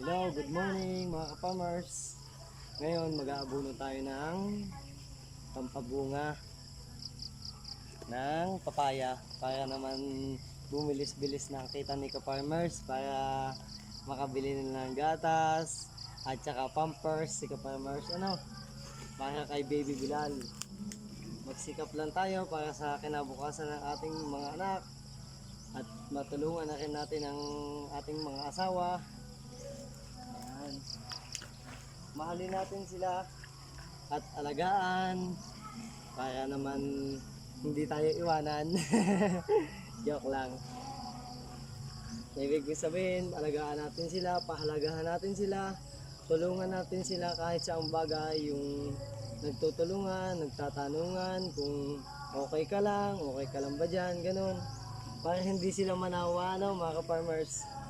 Hello, good morning mga ka-farmers. Ngayon mag-aabuno tayo ng pampabunga ng papaya para naman bumilis-bilis na ang kita ni ka-farmers para makabili nila ng gatas at saka pampers si ka-farmers para kay Baby Bilal. Magsikap lang tayo para sa kinabukasan ng ating mga anak at matulungan na rin natin ang ating mga asawa. Ayan. Mahalin natin sila at alagaan para naman hindi tayo iwanan. Joke lang. Ibig sabihin, alagaan natin sila, pahalagahan natin sila, tulungan natin sila kahit sa ang bagay, yung nagtutulungan, nagtatanungan, kung okay ka lang ba dyan, ganun. Para hindi sila manawa, mga ka-farmers.